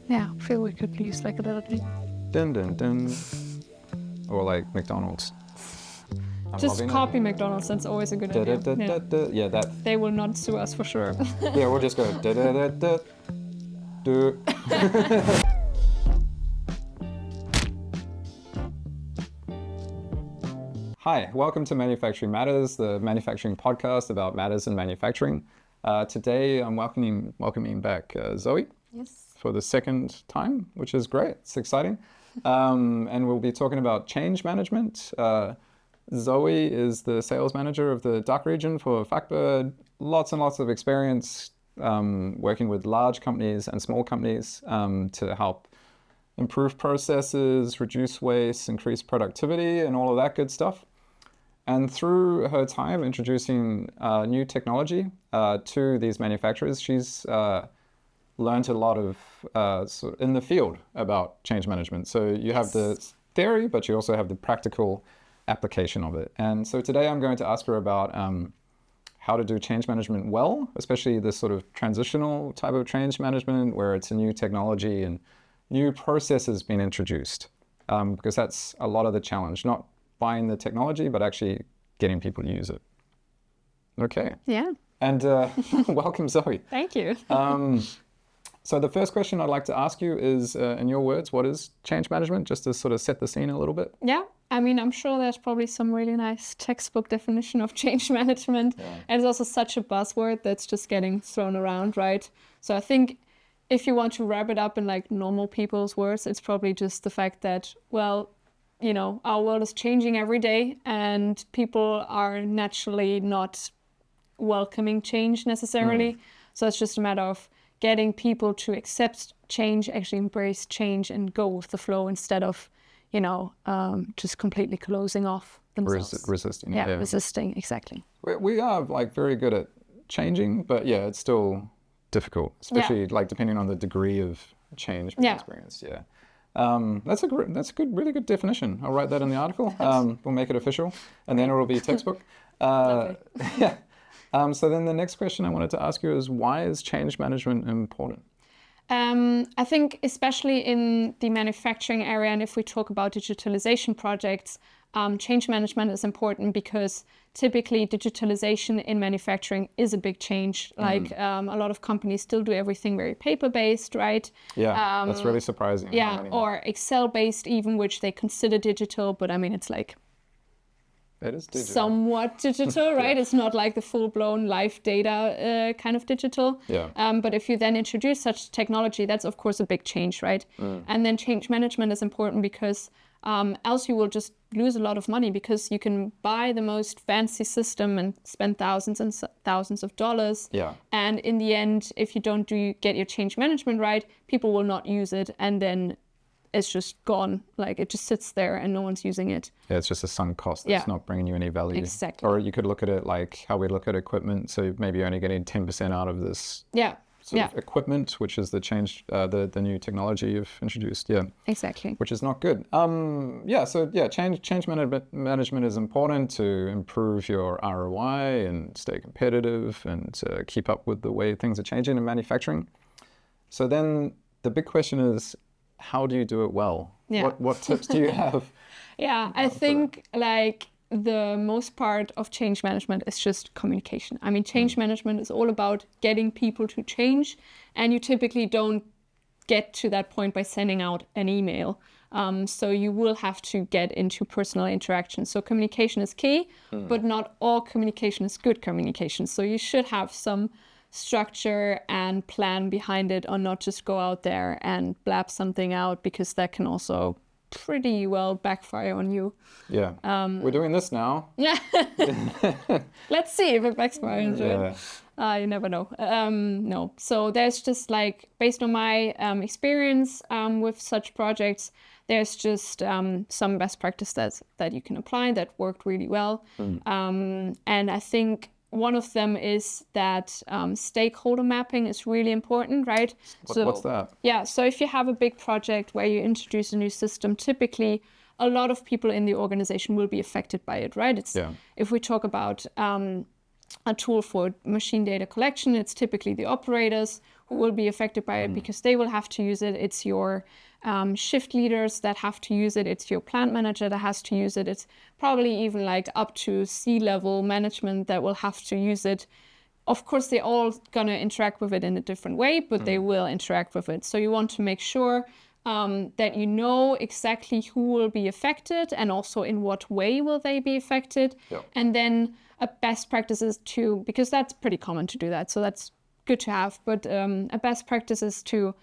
Yeah, I feel we could use like a little Dun dun dun. Or like McDonald's. I'm just loving copy McDonald's. That's always a good idea. Yeah, that. They will not sue us for sure. Yeah, we'll just go da da da da do. Hi, welcome to Manufacturing Matters, the manufacturing podcast about matters in manufacturing. Today I'm welcoming back Zoe. Yes. For the second time, which is great. It's exciting. And we'll be talking about change management. Zoe is the sales manager of the DACH region for Factbird. Lots and lots of experience working with large companies and small companies to help improve processes, reduce waste, increase productivity, and all of that good stuff. And through her time introducing new technology to these manufacturers, she's learned a lot of in the field about change management. So you have the theory, but you also have the practical application of it. And so today I'm going to ask her about how to do change management well, especially this sort of transitional type of change management where it's a new technology and new processes being introduced, because that's a lot of the challenge, not buying the technology, but actually getting people to use it. Okay. Yeah. And welcome, Zoe. Thank you. So the first question I'd like to ask you is, in your words, what is change management? Just to sort of set the scene a little bit. Yeah, I mean, I'm sure there's probably some really nice textbook definition of change management. Yeah. And it's also such a buzzword that's just getting thrown around, right? So I think if you want to wrap it up in like normal people's words, it's probably just the fact that, well, you know, our world is changing every day and people are naturally not welcoming change necessarily. So it's just a matter of getting people to accept change, actually embrace change and go with the flow instead of, you know, just completely closing off themselves. Resisting. Yeah, resisting, exactly. We are like very good at changing, but yeah, it's still difficult, especially like depending on the degree of change being experienced. Yeah. That's a good, really good definition. I'll write that in the article. We'll make it official, and then it will be textbook. Yeah. So then the next question I wanted to ask you is, why is change management important? I think especially in the manufacturing area, and if we talk about digitalization projects, change management is important because typically digitalization in manufacturing is a big change. Like a lot of companies still do everything very paper-based, right? Yeah, that's really surprising. Yeah, or Excel-based even, which they consider digital, but I mean, it's like it is digital. Somewhat digital, right? It's not like the full-blown live data kind of digital. Yeah. But if you then introduce such technology, that's of course a big change, right? And then change management is important because else you will just lose a lot of money because you can buy the most fancy system and spend thousands and thousands of dollars. Yeah. And in the end, if you don't get your change management right, people will not use it, and then it's just gone. Like it just sits there and no one's using it. Yeah, it's just a sunk cost that's not bringing you any value. Exactly. Or you could look at it like how we look at equipment. So maybe you're only getting 10% out of this sort of equipment, which is the change, the new technology you've introduced. Yeah. Exactly. Which is not good. Change management is important to improve your ROI and stay competitive and to keep up with the way things are changing in manufacturing. So then the big question is, how do you do it well? Yeah. What tips do you have? I think like the most part of change management is just communication. I mean, change management is all about getting people to change, and you typically don't get to that point by sending out an email. So you will have to get into personal interaction. So communication is key, but not all communication is good communication. So you should have some structure and plan behind it, or not just go out there and blab something out, because that can also pretty well backfire on you. Yeah. We're doing this now. Yeah. Let's see if it backfires. Yeah. You never know. No. So there's just like, based on my experience with such projects, there's just some best practices that you can apply that worked really well. And I think one of them is that stakeholder mapping is really important, right? What's that? Yeah, so if you have a big project where you introduce a new system, typically a lot of people in the organization will be affected by it, right? If we talk about a tool for machine data collection, it's typically the operators who will be affected by it because they will have to use it. It's your shift leaders that have to use it. It's your plant manager that has to use it. It's probably even like up to C-level management that will have to use it. Of course, they're all going to interact with it in a different way, but they will interact with it. So you want to make sure that you know exactly who will be affected and also in what way will they be affected. Yep. And then a best practice is to, because that's pretty common to do that, so that's good to have, but a best practice is to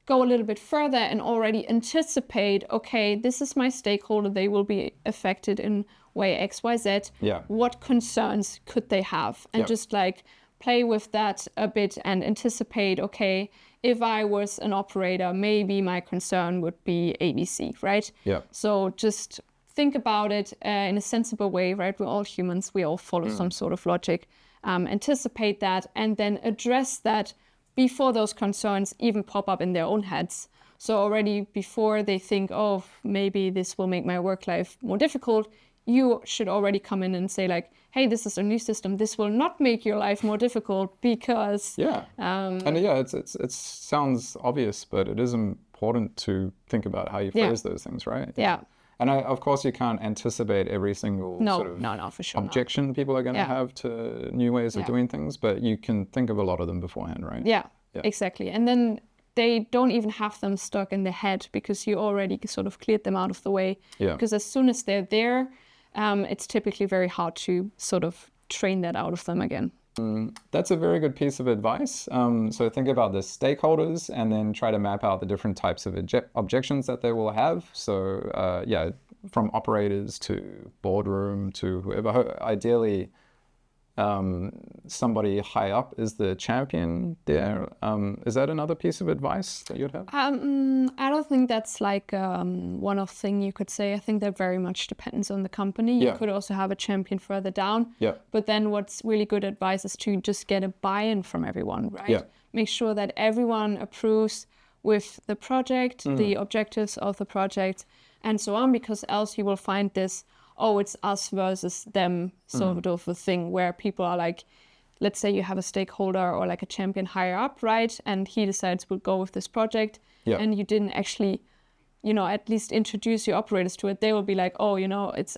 go a little bit further and already anticipate, okay, this is my stakeholder, they will be affected in way X, Y, Z. Yeah. What concerns could they have? And just like play with that a bit and anticipate, okay, if I was an operator, maybe my concern would be ABC, right? Yeah. So just think about it in a sensible way, right? We're all humans, we all follow some sort of logic. Anticipate that and then address that before those concerns even pop up in their own heads. So already before they think, oh, maybe this will make my work life more difficult, you should already come in and say like, hey, this is a new system. This will not make your life more difficult because... Yeah. And yeah, it sounds obvious, but it is important to think about how you phrase those things, right? Yeah. And of course, you can't anticipate every single sort of for sure objection people are going to have to new ways of doing things, but you can think of a lot of them beforehand, right? Yeah, exactly. And then they don't even have them stuck in the head because you already sort of cleared them out of the way. Yeah. Because as soon as they're there, it's typically very hard to sort of train that out of them again. That's a very good piece of advice. So think about the stakeholders and then try to map out the different types of objections that they will have. So from operators to boardroom to whoever. Ideally, somebody high up is the champion there. Is that another piece of advice that you'd have? I don't think that's like one-off thing you could say. I think that very much depends on the company. You could also have a champion further down. Yeah. But then what's really good advice is to just get a buy-in from everyone, right? Yeah. Make sure that everyone approves with the project, the objectives of the project, and so on, because else you will find this, oh, it's us versus them sort of a thing where people are like, let's say you have a stakeholder or like a champion higher up, right? And he decides we'll go with this project and you didn't actually, at least introduce your operators to it. They will be like, oh, it's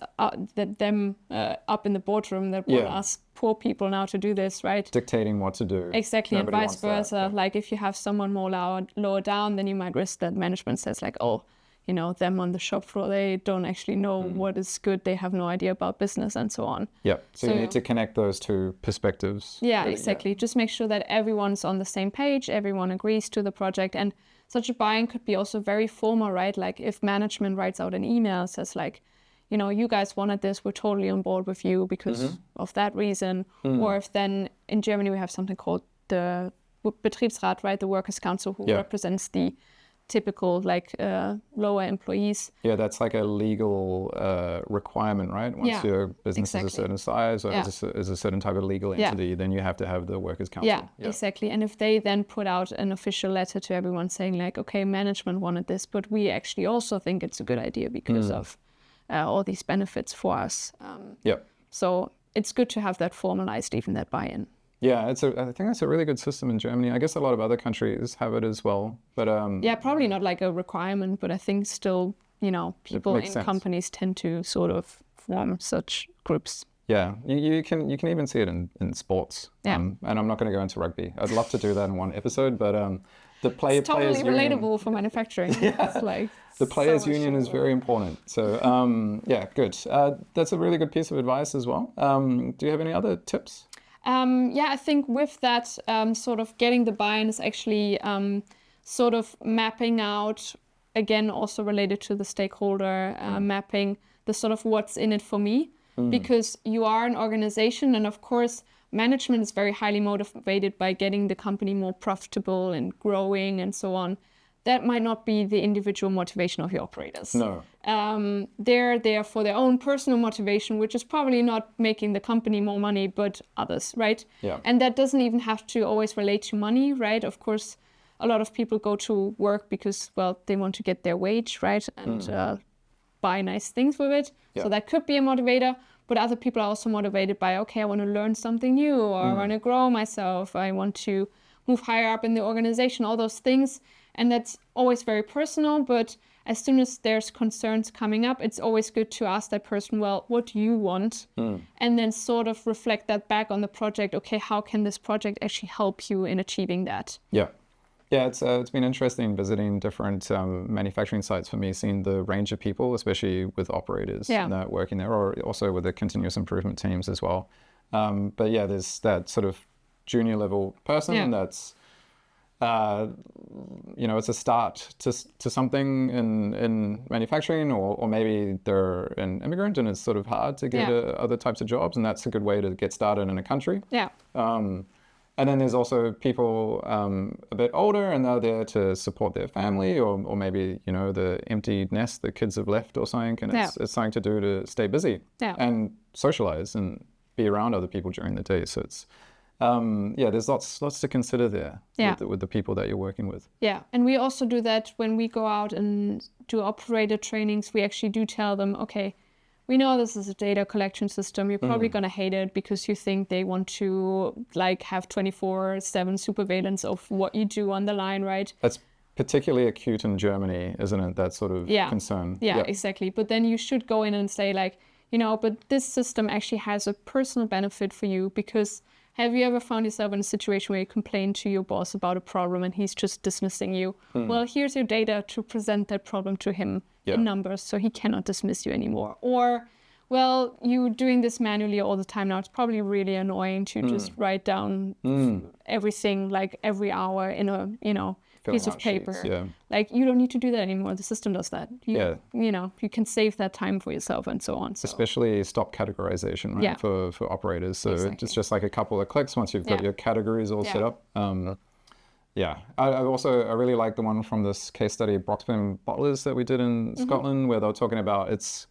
them up in the boardroom that want us poor people now to do this, right? Dictating what to do. Exactly. Nobody and vice versa. Yeah. Like if you have someone more lower down, then you might risk that management says like, oh, them on the shop floor, they don't actually know what is good. They have no idea about business and so on. Yeah, so you need to connect those two perspectives. Yeah, really, exactly. Yeah. Just make sure that everyone's on the same page, everyone agrees to the project. And such a buy-in could be also very formal, right? Like if management writes out an email, says like, you guys wanted this, we're totally on board with you because of that reason. Or if then in Germany we have something called the Betriebsrat, right? The Workers' Council who represents the typical lower employees. Yeah, that's like a legal requirement, right? Once your business is a certain size or is a certain type of legal entity, then you have to have the Workers' Council. Yeah, exactly. And if they then put out an official letter to everyone saying like, okay, management wanted this, but we actually also think it's a good idea because of all these benefits for us. So it's good to have that formalized, even that buy-in. Yeah, I think that's a really good system in Germany. I guess a lot of other countries have it as well. But probably not like a requirement, but I think still, people in companies tend to sort of form such groups. Yeah, you can even see it in sports. And I'm not going to go into rugby. I'd love to do that in one episode, but the players totally union, relatable for manufacturing. It's like the players union is very important. So good. That's a really good piece of advice as well. Do you have any other tips? I think with that sort of getting the buy-in is actually sort of mapping out, again, also related to the stakeholder, mapping the sort of what's in it for me, because you are an organization and of course management is very highly motivated by getting the company more profitable and growing and so on. That might not be the individual motivation of your operators. No. They're there for their own personal motivation, which is probably not making the company more money, but others, right? Yeah. And that doesn't even have to always relate to money, right? Of course, a lot of people go to work because, well, they want to get their wage, right? And buy nice things with it. Yeah. So that could be a motivator. But other people are also motivated by, okay, I want to learn something new, or I want to grow myself. I want to move higher up in the organization, all those things. And that's always very personal, but as soon as there's concerns coming up, it's always good to ask that person, well, what do you want? And then sort of reflect that back on the project. Okay, how can this project actually help you in achieving that? Yeah. Yeah, it's been interesting visiting different manufacturing sites for me, seeing the range of people, especially with operators that working there, or also with the continuous improvement teams as well. But yeah, there's that sort of junior level person that's, it's a start to something in manufacturing, or maybe they're an immigrant and it's sort of hard to get other types of jobs, and that's a good way to get started in a country. Yeah. And then there's also people a bit older, and they're there to support their family, or maybe, the empty nest the kids have left or something, and it's something to do to stay busy and socialize and be around other people during the day. So it's, there's lots to consider there with the people that you're working with. Yeah, and we also do that when we go out and do operator trainings. We actually do tell them, okay, we know this is a data collection system. You're probably going to hate it because you think they want to have 24/7 surveillance of what you do on the line, right? That's particularly acute in Germany, isn't it? That sort of concern. Yeah, exactly. But then you should go in and say but this system actually has a personal benefit for you, because have you ever found yourself in a situation where you complain to your boss about a problem and he's just dismissing you? Well, here's your data to present that problem to him in numbers, so he cannot dismiss you anymore. Or, well, you're doing this manually all the time now. It's probably really annoying to just write down everything every hour in a, piece of paper. Sheets, you don't need to do that anymore. The system does that. You can save that time for yourself and so on. So. Especially stop categorization, right? For operators. So it's just like a couple of clicks once you've got your categories all set up. I really like the one from this case study, Broxton Bottlers, that we did in Scotland, where they were talking about it's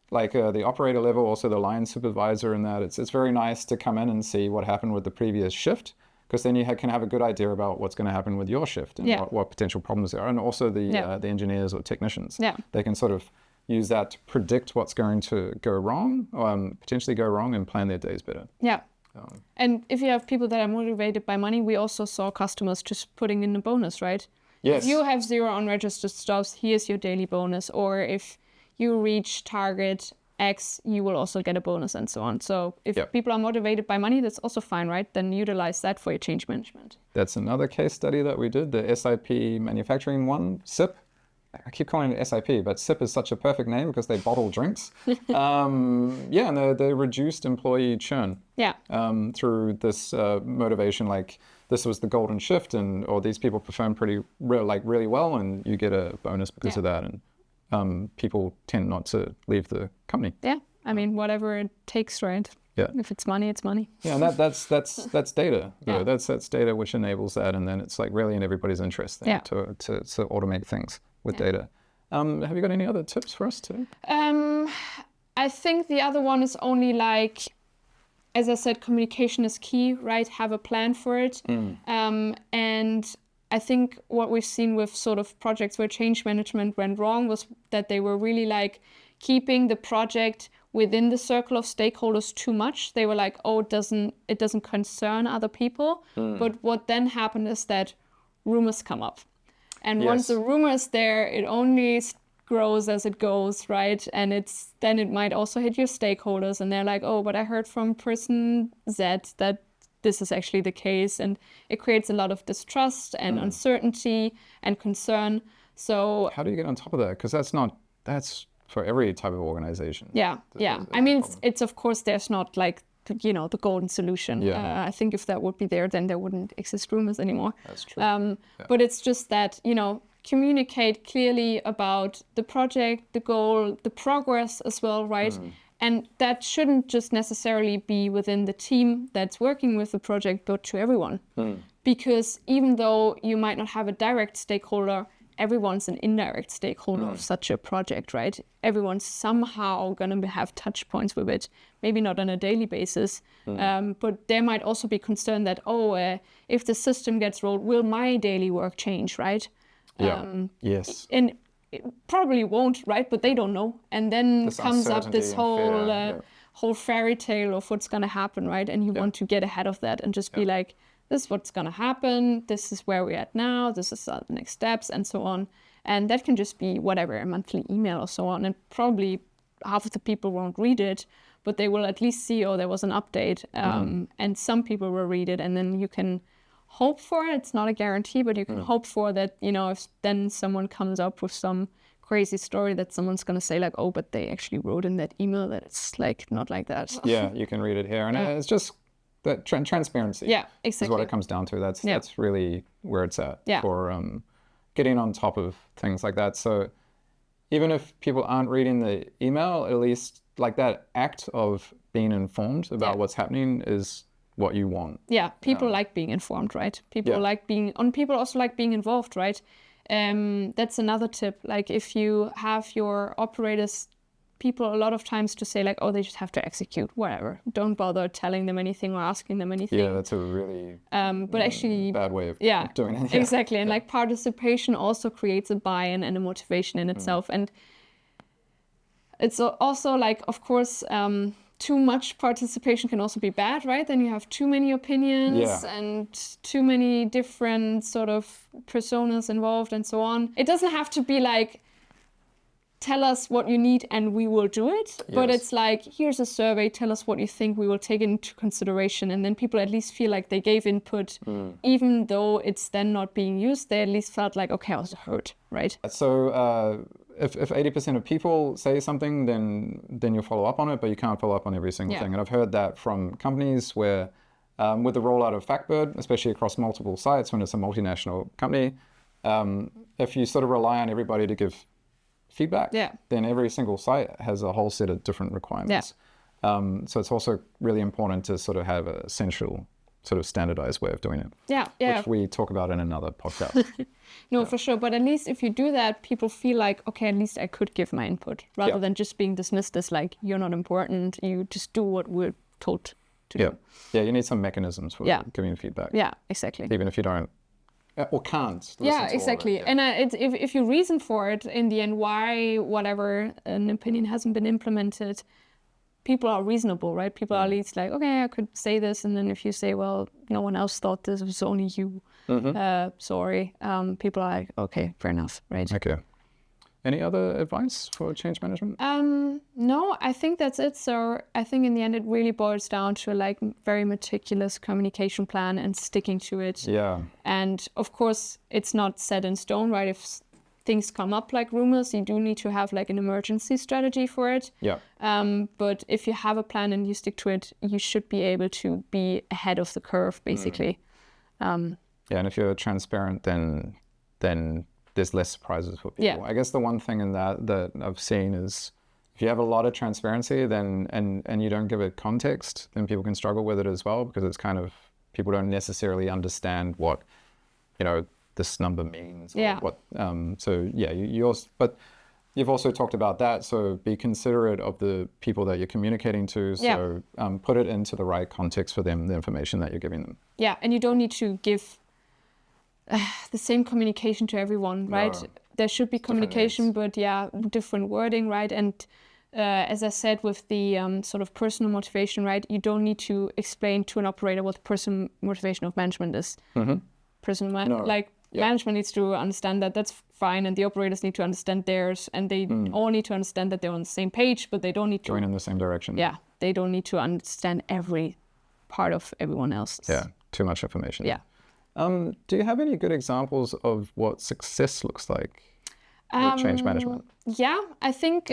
like the operator level, also the line supervisor, and that it's very nice to come in and see what happened with the previous shift, because then you can have a good idea about what's going to happen with your shift and what potential problems there are, and also the engineers or technicians. They can sort of use that to predict what's going to go wrong, potentially go wrong, and plan their days better. And if you have people that are motivated by money, we also saw customers just putting in a bonus, right? Yes. If you have 0 unregistered stops, here's your daily bonus. Or if you reach target X, you will also get a bonus, and so on. So if people are motivated by money, that's also fine, right? Then utilize that for your change management. That's another case study that we did, the SIP manufacturing one, SIP. I keep calling it SIP, but SIP is such a perfect name because they bottle drinks. And they reduced employee churn through this motivation, like this was the golden shift, or these people perform really well, and you get a bonus because of that. And people tend not to leave the company. Yeah, I mean, whatever it takes, right? Yeah. If it's money, it's money. Yeah, and that's data. That's data which enables that, and then it's really in everybody's interest to automate things with data. Have you got any other tips for us too? I think the other one is only as I said, communication is key, right? Have a plan for it. And I think what we've seen with sort of projects where change management went wrong was that they were really keeping the project within the circle of stakeholders too much. They were it doesn't concern other people. But what then happened is that rumors come up. And once the rumor is there, it only grows as it goes, right? And then it might also hit your stakeholders, and they're like, oh, but I heard from person Z that this is actually the case. And it creates a lot of distrust and uncertainty and concern. So how do you get on top of that? Because that's for every type of organization. Yeah. I mean, it's of course, there's not the golden solution. I think if that would be there, then there wouldn't exist rumors anymore. That's true. But it's just that, communicate clearly about the project, the goal, the progress as well, right? And that shouldn't just necessarily be within the team that's working with the project, but to everyone. Because even though you might not have a direct stakeholder, everyone's an indirect stakeholder of such a project, right? Everyone's somehow going to have touch points with it, maybe not on a daily basis, but there might also be concern that, if the system gets rolled, will my daily work change, right? Yes. And it probably won't, right? But they don't know. And then this comes up this whole fairy tale of what's going to happen, right? And you want to get ahead of that and just be like, this is what's going to happen. This is where we're at now. This is the next steps and so on. And that can just be whatever, a monthly email or so on. And probably half of the people won't read it, but they will at least see, oh, there was an update. And some people will read it, and then you can hope for it. It's not a guarantee, but you can hope for that, if then someone comes up with some crazy story that someone's going to say like, oh, but they actually wrote in that email that it's like not like that. Yeah, you can read it here. And it's just that transparency. Yeah, exactly. Is what it comes down to. That's really where it's at for getting on top of things like that. So even if people aren't reading the email, at least like that act of being informed about what's happening is what you want. Yeah, people like being informed, right? People people also like being involved, right? That's another tip. Like if you have your operators, people a lot of times to say like, oh, they just have to execute, whatever. Don't bother telling them anything or asking them anything. Yeah, that's a really actually bad way of doing it. Yeah, exactly. And like participation also creates a buy-in and a motivation in itself. And it's also like, of course, too much participation can also be bad, right? Then you have too many opinions and too many different sort of personas involved and so on. It doesn't have to be like, tell us what you need and we will do it. But it's like, here's a survey, tell us what you think, we will take it into consideration. And then people at least feel like they gave input, even though it's then not being used, they at least felt like, okay, I was heard, right? So if 80% of people say something, then you'll follow up on it, but you can't follow up on every single thing. And I've heard that from companies where, with the rollout of Factbird, especially across multiple sites when it's a multinational company, if you sort of rely on everybody to give feedback, then every single site has a whole set of different requirements. So it's also really important to sort of have a central sort of standardized way of doing it. Which we talk about in another podcast. For sure. But at least if you do that, people feel like, okay, at least I could give my input rather than just being dismissed as like, you're not important. You just do what we're told to do. Yeah, you need some mechanisms for giving feedback. Yeah, exactly. Even if you don't or can't listen to exactly. all of it. And if you reason for it in the end, why whatever an opinion hasn't been implemented, people are reasonable, right? People are at least like, okay, I could say this. And then if you say, well, no one else thought this, it was only you. Sorry. People are like, okay, fair enough, right? Okay. Any other advice for change management? No, I think that's it. So I think in the end, it really boils down to like very meticulous communication plan and sticking to it. Yeah. And of course, it's not set in stone, right? If things come up like rumors, you do need to have like an emergency strategy for it. Yeah. But if you have a plan and you stick to it, you should be able to be ahead of the curve, basically. And if you're transparent, then there's less surprises for people. Yeah. I guess the one thing in that I've seen is if you have a lot of transparency, then and you don't give it context, then people can struggle with it as well, because it's kind of, people don't necessarily understand what, this number means. Or what, but you've also talked about that. So be considerate of the people that you're communicating to. So put it into the right context for them, the information that you're giving them. Yeah, and you don't need to give the same communication to everyone, right? No. There should be communication, but different wording, right? And as I said, with the sort of personal motivation, right? You don't need to explain to an operator what the personal motivation of management is. Management needs to understand that that's fine, and the operators need to understand theirs, and they all need to understand that they're on the same page, but they don't need to going in the same direction. Yeah, they don't need to understand every part of everyone else. Yeah, too much information. Yeah. Do you have any good examples of what success looks like with change management? Yeah, I think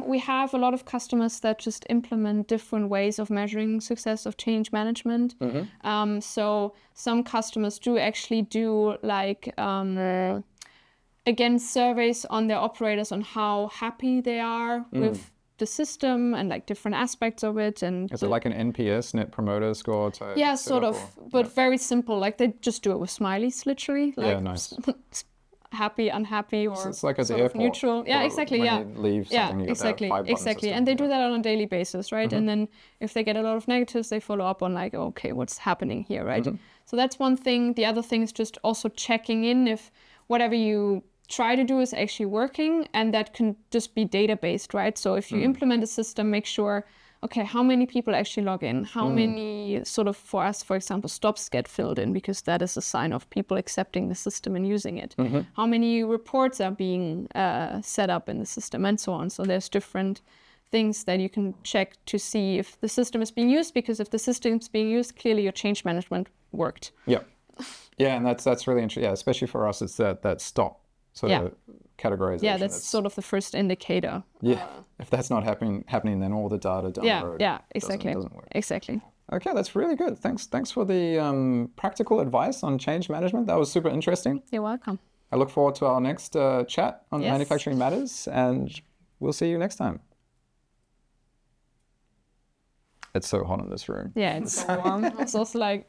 we have a lot of customers that just implement different ways of measuring success of change management. So some customers do actually do like, again, surveys on their operators on how happy they are with the system and like different aspects of it. And is it like an NPS, Net Promoter Score type? Yeah, sort of, but very simple. Like they just do it with smileys, literally. Like, nice. Happy, unhappy, or so it's like at the airport, neutral. Yeah, exactly. When you leave something, you exactly. System. And they do that on a daily basis, right? And then if they get a lot of negatives, they follow up on like, okay, what's happening here, right? So that's one thing. The other thing is just also checking in if whatever you try to do is actually working, and that can just be data-based, right? So if you implement a system, make sure, okay, how many people actually log in? How many sort of, for us, for example, stops get filled in, because that is a sign of people accepting the system and using it. How many reports are being set up in the system, and so on. So there's different things that you can check to see if the system is being used, because if the system is being used, clearly your change management worked. Yeah. Yeah, and that's really interesting. Yeah, especially for us, it's that stop sort of categorization. Yeah, that's sort of the first indicator. Yeah, if that's not happening, then all the data down the road exactly. doesn't work. Exactly. Okay, that's really good. Thanks for the practical advice on change management. That was super interesting. You're welcome. I look forward to our next chat on manufacturing matters, and we'll see you next time. It's so hot in this room. Yeah, it's so warm. I was also like,